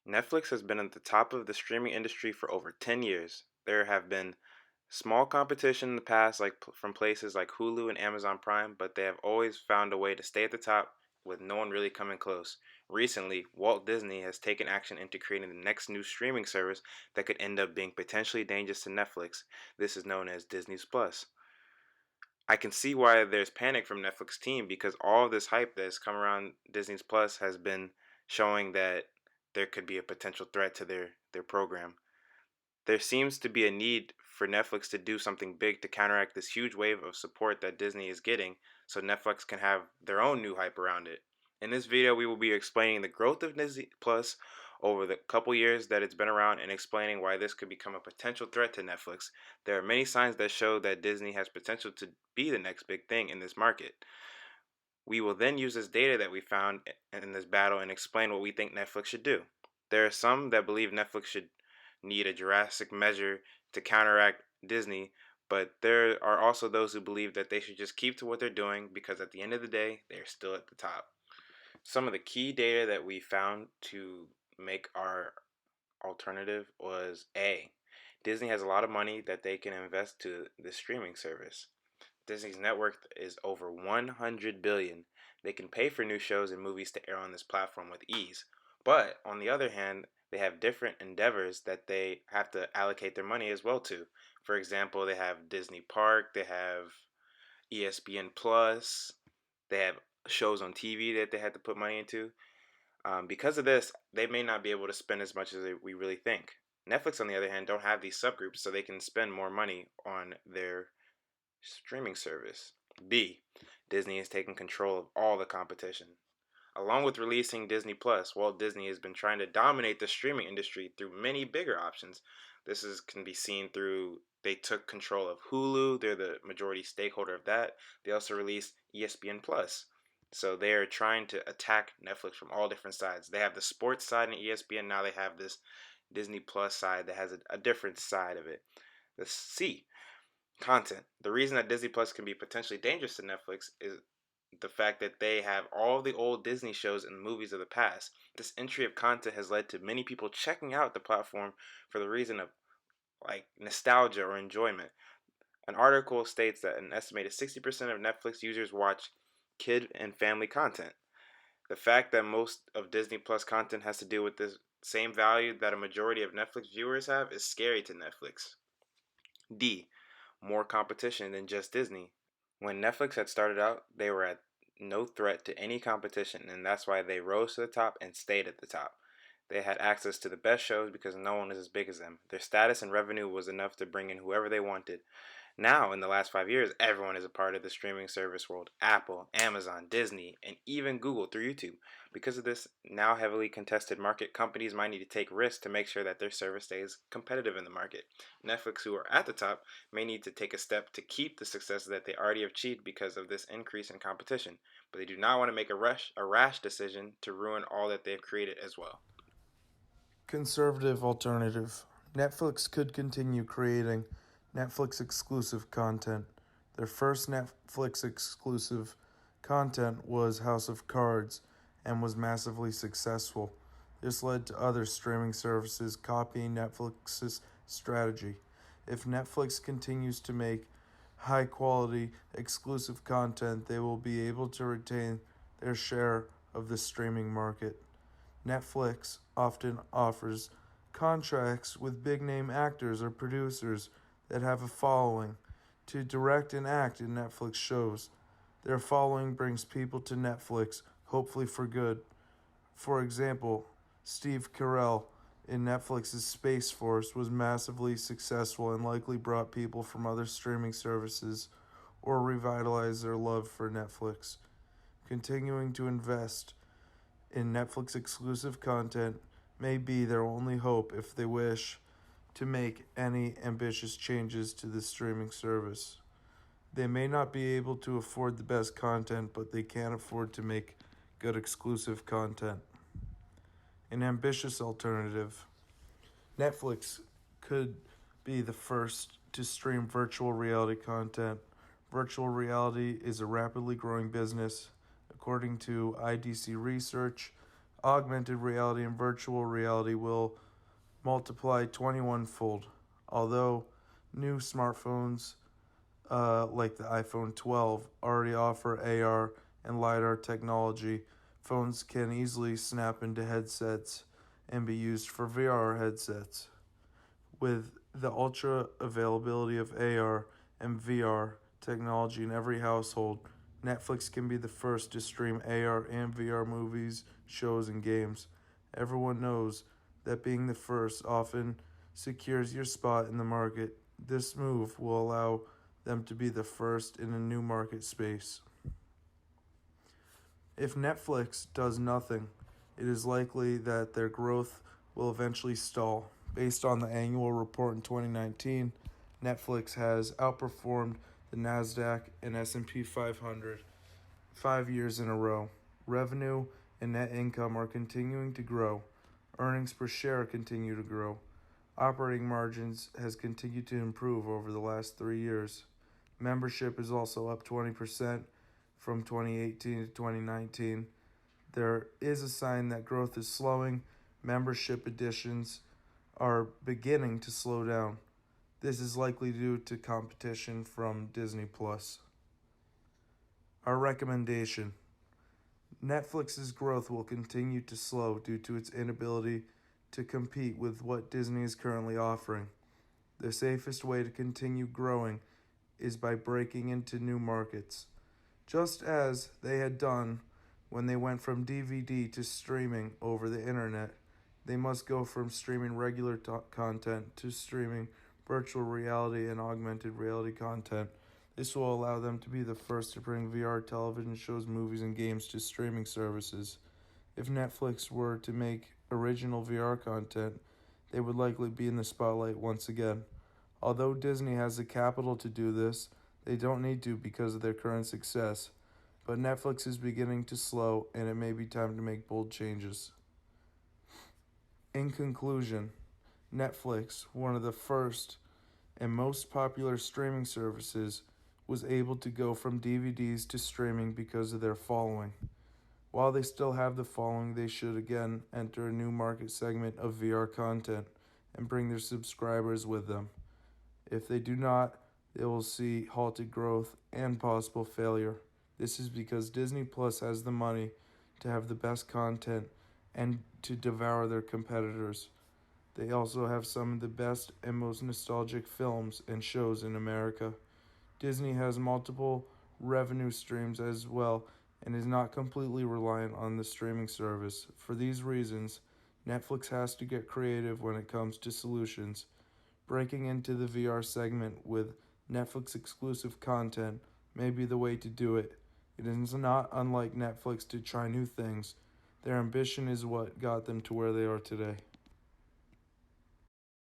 Netflix has been at the top of the streaming industry for over 10 years. There have been small competition in the past, like from places like Hulu and Amazon Prime, but they have always found a way to stay at the top with no one really coming close. Recently, Walt Disney has taken action into creating the next new streaming service that could end up being potentially dangerous to Netflix. This is known as Disney's Plus. I can see why there's panic from Netflix team because all of this hype that's come around Disney's Plus has been showing that there could be a potential threat to their program. There seems to be a need for Netflix to do something big to counteract this huge wave of support that Disney is getting so Netflix can have their own new hype around it. In this video, we will be explaining the growth of Disney Plus over the couple years that it's been around and explaining why this could become a potential threat to Netflix. There are many signs that show that Disney has potential to be the next big thing in this market. We will then use this data that we found in this battle and explain what we think Netflix should do. There are some that believe Netflix should need a drastic measure to counteract Disney, but there are also those who believe that they should just keep to what they're doing because at the end of the day, they're still at the top. Some of the key data that we found to make our alternative was A. Disney has a lot of money that they can invest to the streaming service. Disney's net worth is over 100 billion. They can pay for new shows and movies to air on this platform with ease. But on the other hand, they have different endeavors that they have to allocate their money as well to. For example, they have Disney Park, they have ESPN Plus, they have shows on TV that they had to put money into. Because of this, they may not be able to spend as much as we really think. Netflix, on the other hand, don't have these subgroups, so they can spend more money on their streaming service. B. Disney has taken control of all the competition. Along with releasing Disney Plus, Walt Disney has been trying to dominate the streaming industry through many bigger options. Can be seen through they took control of Hulu, they're the majority stakeholder of that. They also released ESPN Plus. So they are trying to attack Netflix from all different sides. They have the sports side in ESPN, now they have this Disney Plus side that has a different side of it. The C. Content. The reason that Disney Plus can be potentially dangerous to Netflix is the fact that they have all the old Disney shows and movies of the past. This entry of content has led to many people checking out the platform for the reason of like nostalgia or enjoyment. An article states that an estimated 60% of Netflix users watch kid and family content. The fact that most of Disney Plus content has to do with this same value that a majority of Netflix viewers have is scary to Netflix. D. More competition than just Disney. When Netflix had started out, they were at no threat to any competition, and that's why they rose to the top and stayed at the top. They had access to the best shows because no one is as big as them. Their status and revenue was enough to bring in whoever they wanted. Now, in the last 5 years, everyone is a part of the streaming service world. Apple, Amazon, Disney, and even Google through YouTube. Because of this now heavily contested market, companies might need to take risks to make sure that their service stays competitive in the market. Netflix, who are at the top, may need to take a step to keep the success that they already have achieved because of this increase in competition. But they do not want to make a rash decision to ruin all that they've created as well. Conservative alternative. Netflix could continue creating Netflix exclusive content. Their first Netflix exclusive content was House of Cards and was massively successful. This led to other streaming services copying Netflix's strategy. If Netflix continues to make high quality exclusive content, they will be able to retain their share of the streaming market. Netflix often offers contracts with big name actors or producers that have a following to direct and act in Netflix shows. Their following brings people to Netflix, hopefully for good. For example, Steve Carell in Netflix's Space Force was massively successful and likely brought people from other streaming services or revitalized their love for Netflix. Continuing to invest in Netflix exclusive content may be their only hope if they wish to make any ambitious changes to the streaming service. They may not be able to afford the best content, but they can afford to make good exclusive content. An ambitious alternative. Netflix could be the first to stream virtual reality content. Virtual reality is a rapidly growing business. According to IDC research, augmented reality and virtual reality will multiply 21-fold. Although new smartphones like the iPhone 12 already offer AR and LiDAR technology, phones can easily snap into headsets and be used for VR headsets. With the ultra availability of AR and VR technology in every household, Netflix can be the first to stream AR and VR movies, shows, and games. Everyone knows that being the first often secures your spot in the market. This move will allow them to be the first in a new market space. If Netflix does nothing, it is likely that their growth will eventually stall. Based on the annual report in 2019, Netflix has outperformed the Nasdaq and S&P 500 5 years in a row. Revenue and net income are continuing to grow. Earnings per share continue to grow. Operating margins has continued to improve over the last 3 years. Membership is also up 20% from 2018 to 2019. There is a sign that growth is slowing. Membership additions are beginning to slow down. This is likely due to competition from Disney Plus. Our recommendation: Netflix's growth will continue to slow due to its inability to compete with what Disney is currently offering. The safest way to continue growing is by breaking into new markets, just as they had done when they went from DVD to streaming over the internet. They must go from streaming regular content to streaming virtual reality and augmented reality content. This will allow them to be the first to bring VR television shows, movies, and games to streaming services. If Netflix were to make original VR content, they would likely be in the spotlight once again. Although Disney has the capital to do this, they don't need to because of their current success. But Netflix is beginning to slow, and it may be time to make bold changes. In conclusion, Netflix, one of the first and most popular streaming services, was able to go from DVDs to streaming because of their following. While they still have the following, they should again enter a new market segment of VR content and bring their subscribers with them. If they do not, they will see halted growth and possible failure. This is because Disney Plus has the money to have the best content and to devour their competitors. They also have some of the best and most nostalgic films and shows in America. Disney has multiple revenue streams as well and is not completely reliant on the streaming service. For these reasons, Netflix has to get creative when it comes to solutions. Breaking into the VR segment with Netflix exclusive content may be the way to do it. It is not unlike Netflix to try new things. Their ambition is what got them to where they are today.